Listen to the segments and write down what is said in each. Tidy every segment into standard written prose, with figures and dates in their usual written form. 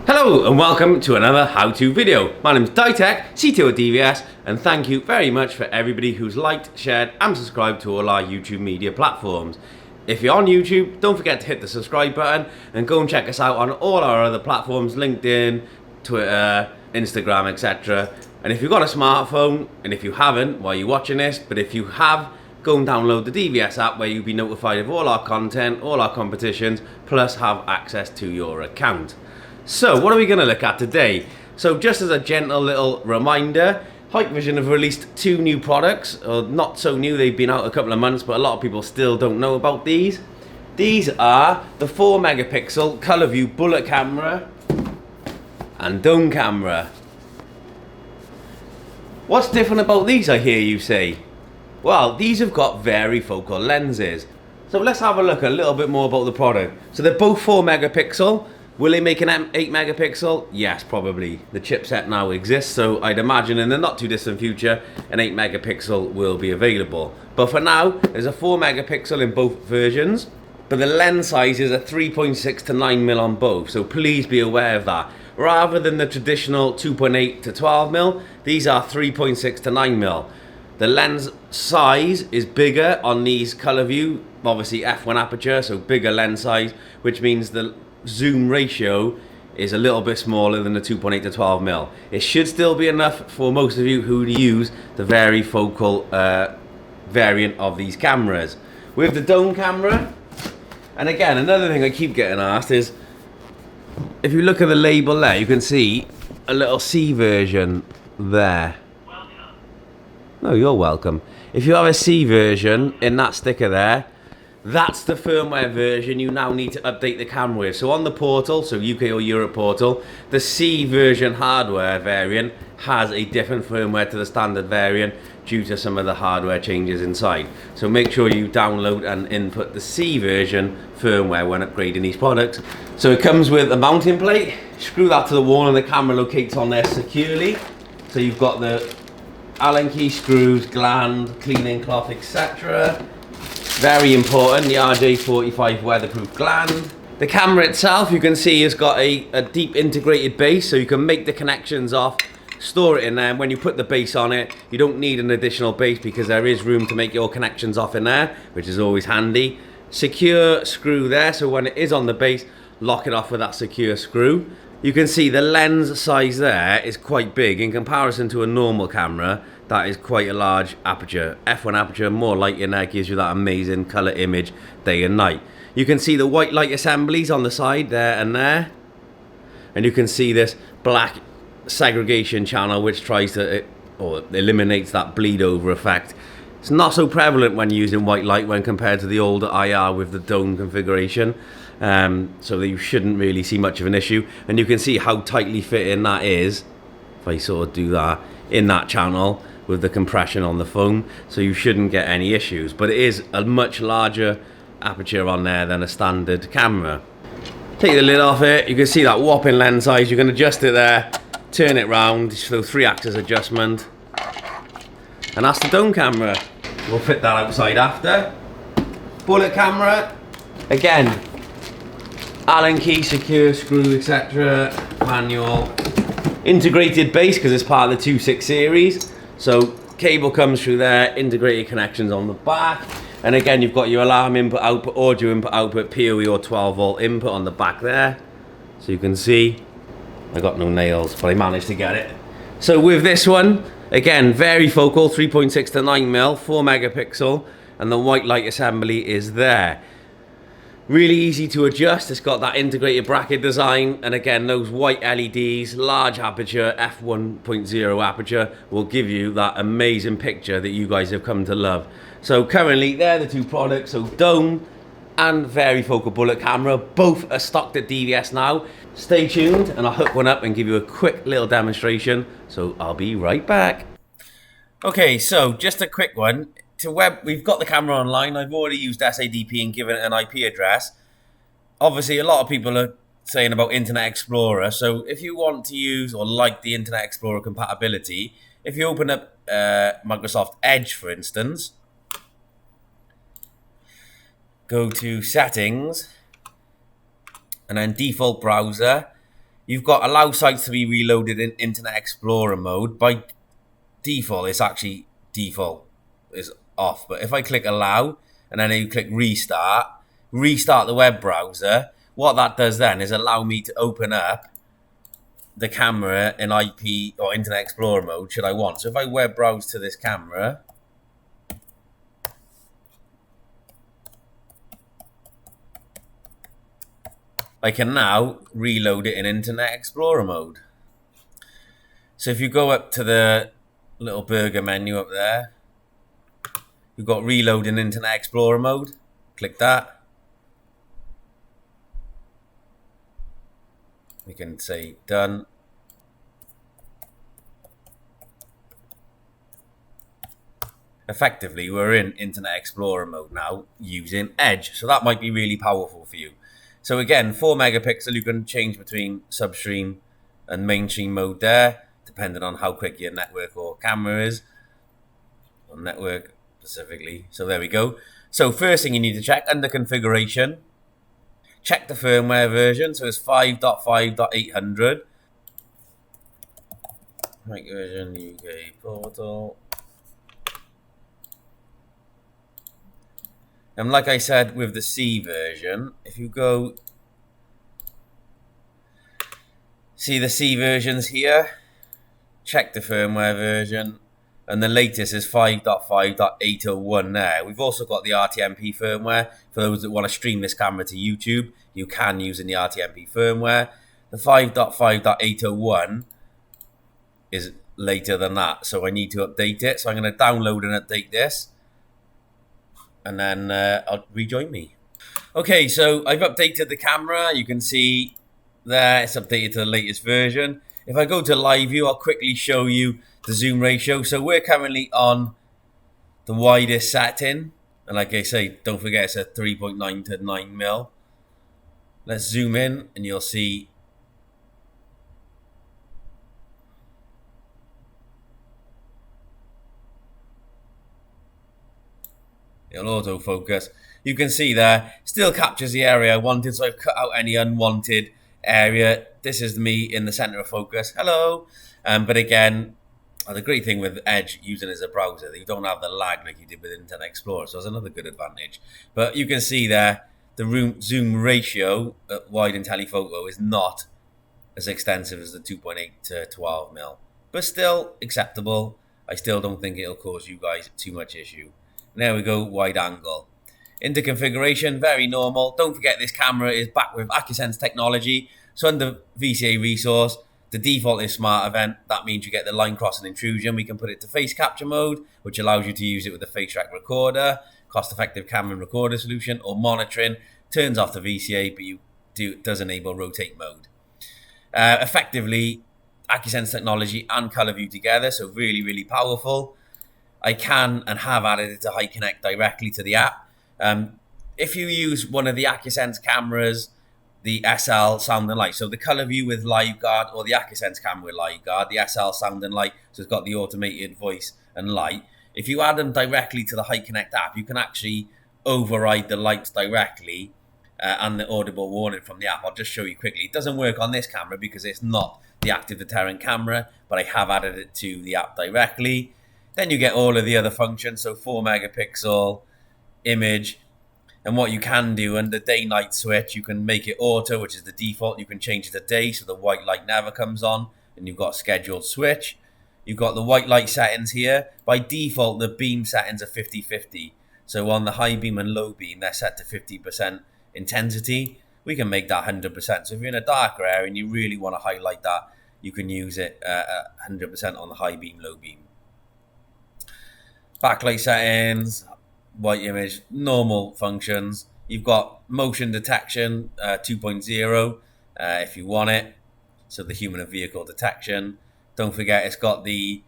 Hello and welcome to another how-to video. My name is Ditech, CTO at DVS, and thank you very much for everybody who's liked, shared and subscribed to all our YouTube media platforms. If you're on YouTube, don't forget to hit the subscribe button and go and check us out on all our other platforms, LinkedIn, Twitter, Instagram, etc. And if you've got a smartphone, and if you haven't while you're watching this, but if you have, go and download the DVS app where you'll be notified of all our content, all our competitions, plus have access to your account. So what are we going to look at today? So just as a gentle little reminder, Hikvision have released two new products. Not so new, they've been out a couple of months, but a lot of people still don't know about these. These are the 4 megapixel color view bullet camera and dome camera. What's different about these, I hear you say? Well, these have got varifocal lenses. So let's have a look a little bit more about the product. So they're both 4 megapixel. Will they make an 8 megapixel? Yes, probably. The chipset now exists, so I'd imagine in the not too distant future, an 8 megapixel will be available. But for now, there's a 4 megapixel in both versions, but the lens size is a 3.6 to 9mm on both, so please be aware of that. Rather than the traditional 2.8 to 12mm, these are 3.6 to 9mm. The lens size is bigger on these color view, obviously f1 aperture, so bigger lens size, which means the zoom ratio is a little bit smaller than the 2.8 to 12mm. It should still be enough for most of you who use the varifocal variant of these cameras. With the dome camera, and again, another thing I keep getting asked is, if you look at the label there, you can see a little C version there. No, you're welcome. If you have a C version in that sticker there, that's the firmware version you now need to update the camera with. So on the portal, so UK or Europe portal, the C version hardware variant has a different firmware to the standard variant due to some of the hardware changes inside. So make sure you download and input the C version firmware when upgrading these products. So it comes with a mounting plate, screw that to the wall and the camera locates on there securely. So you've got the Allen key screws, gland, cleaning cloth, etc. Very important, the RJ45 weatherproof gland. The camera itself, you can see, has got a deep integrated base, so you can make the connections off, store it in there, and when you put the base on it, you don't need an additional base because there is room to make your connections off in there, which is always handy. Secure screw there, so when it is on the base, lock it off with that secure screw. You can see the lens size there is quite big in comparison to a normal camera. That is quite a large aperture. F1 aperture, more light in there, gives you that amazing color image day and night. You can see the white light assemblies on the side there and there. And you can see this black segregation channel which tries to, or eliminates that bleed over effect. It's not so prevalent when using white light when compared to the older IR with the dome configuration. So that you shouldn't really see much of an issue. And you can see how tightly fitting that is, if I sort of do that, in that channel with the compression on the foam, so you shouldn't get any issues. But it is a much larger aperture on there than a standard camera. Take the lid off it, you can see that whopping lens size. You can adjust it there, turn it round, so 3-axis adjustment, and that's the dome camera. We'll fit that outside after. Bullet camera, again, Allen key, secure screw, etc. Manual. Integrated base because it's part of the 2.6 series. So cable comes through there, integrated connections on the back. And again, you've got your alarm input, output, audio input, output, PoE or 12 volt input on the back there. So you can see, I got no nails, but I managed to get it. So with this one, again, varifocal, 3.6 to 9mm, 4 megapixel, and the white light assembly is there. Really easy to adjust. It's got that integrated bracket design, and again, those white LEDs, large aperture, f1.0 aperture, will give you that amazing picture that you guys have come to love. So currently, they're the two products, so dome and varifocal bullet camera, both are stocked at DVS now. Stay tuned, and I'll hook one up and give you a quick little demonstration, so I'll be right back. Okay, so just a quick one. We've got the camera online. I've already used SADP and given it an IP address. Obviously, a lot of people are saying about Internet Explorer. So if you want to use or like the Internet Explorer compatibility, if you open up Microsoft Edge, for instance, go to Settings, And then default browser, you've got allow sites to be reloaded in Internet Explorer mode. By default, it's actually default is off. But if I click allow and then you click restart the web browser, what that does then is allow me to open up the camera in IP or Internet Explorer mode should I want. So if I web browse to this camera, I can now reload it in Internet Explorer mode. So if you go up to the little burger menu up there, you've got reload in Internet Explorer mode. Click that. We can say done. Effectively, we're in Internet Explorer mode now using Edge. So that might be really powerful for you. So again, 4 megapixel, you can change between substream and mainstream mode there, depending on how quick your network or camera is, or network specifically. So there we go. So first thing you need to check under configuration, check the firmware version. So it's 5.5.800. Right version, UK portal. And like I said with the C version, if you go see the C versions here, check the firmware version, and the latest is 5.5.801 there. We've also got the RTMP firmware. For those that want to stream this camera to YouTube, you can use in the RTMP firmware. The 5.5.801 is later than that, so I need to update it. So I'm going to download and update this, and then I'll rejoin me. Okay, so I've updated the camera. You can see there it's updated to the latest version. If I go to live view, I'll quickly show you the zoom ratio. So we're currently on the widest setting, and like I say, don't forget it's a 3.9 to 9 mil. Let's zoom in and you'll see it'll autofocus. You can see there, still captures the area I wanted, so I've cut out any unwanted area. This is me in the center of focus. Hello. But again, the great thing with Edge using as a browser, that you don't have the lag like you did with Internet Explorer, so that's another good advantage. But you can see there, the zoom ratio at wide and telephoto is not as extensive as the 2.8 to 12 mil, but still acceptable. I still don't think it'll cause you guys too much issue. There we go, wide angle. Into configuration, very normal. Don't forget this camera is back with Acusense technology. So under VCA resource, the default is smart event. That means you get the line crossing intrusion. We can put it to face capture mode, which allows you to use it with the face track recorder, cost-effective camera and recorder solution, or monitoring. Turns off the VCA, but does enable rotate mode. Effectively, Acusense technology and color view together, so really, really powerful. I can and have added it to HiConnect directly to the app. If you use one of the Acusense cameras, the SL Sound and Light, so the color view with LiveGuard or the Acusense camera with LiveGuard, the SL Sound and Light, so it's got the automated voice and light. If you add them directly to the HiConnect app, you can actually override the lights directly and the audible warning from the app. I'll just show you quickly. It doesn't work on this camera because it's not the active deterrent camera, but I have added it to the app directly. Then you get all of the other functions, so 4 megapixel image. And what you can do under day-night switch, you can make it auto, which is the default. You can change it to day, so the white light never comes on, and you've got a scheduled switch. You've got the white light settings here. By default, the beam settings are 50-50. So on the high beam and low beam, they're set to 50% intensity. We can make that 100%. So if you're in a darker area and you really want to highlight that, you can use it 100% on the high beam, low beam. Backlight settings, white image, normal functions. You've got motion detection 2.0 if you want it. So the human and vehicle detection. Don't forget it's got the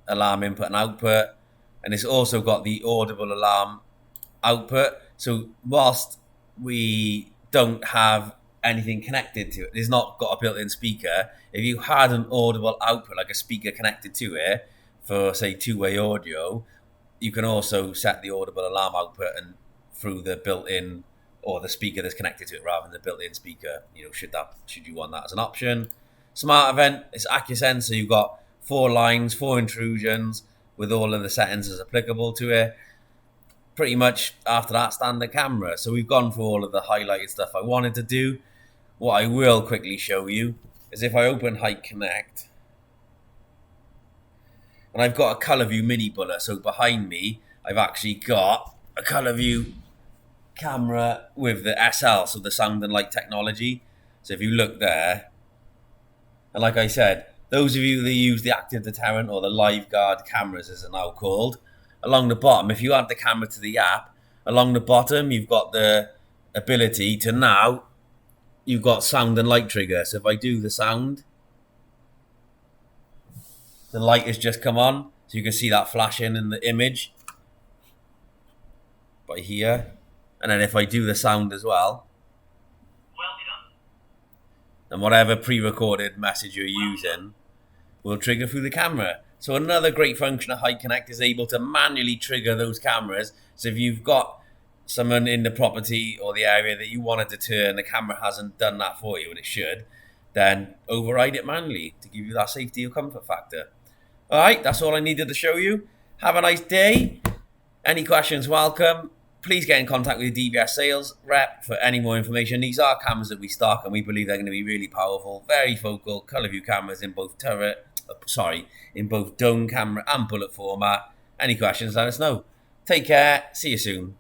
alarm input and output. And it's also got the audible alarm output. So whilst we don't have anything connected to it, it's not got a built-in speaker. If you had an audible output, like a speaker connected to it for, say, two-way audio, you can also set the audible alarm output and through the built-in or the speaker that's connected to it rather than the built-in speaker, should you want that as an option. Smart event, it's AccuSense, so you've got 4 lines, 4 intrusions with all of the settings as applicable to it. Pretty much after that, standard camera. So we've gone through all of the highlighted stuff I wanted to do. What I will quickly show you is if I open Hike Connect, and I've got a color view mini bullet. So behind me, I've actually got a color view camera with the SL, so the sound and light technology. So if you look there, and like I said, those of you that use the active deterrent or the live guard cameras as they're now called, along the bottom, if you add the camera to the app, along the bottom you've got the ability to now, you've got sound and light trigger. So if I do the sound, the light has just come on, so you can see that flashing in the image by here. And then if I do the sound as well, and whatever pre-recorded message you're using will trigger through the camera. So another great function of Hike Connect is able to manually trigger those cameras. So if you've got someone in the property or the area that you want to deter and the camera hasn't done that for you, and it should, then override it manually to give you that safety or comfort factor. All right, that's all I needed to show you. Have a nice day. Any questions, welcome. Please get in contact with your DVS sales rep for any more information. These are cameras that we stock and we believe they're going to be really powerful, very focal, color view cameras in both in both dome camera and bullet format. Any questions, let us know. Take care. See you soon.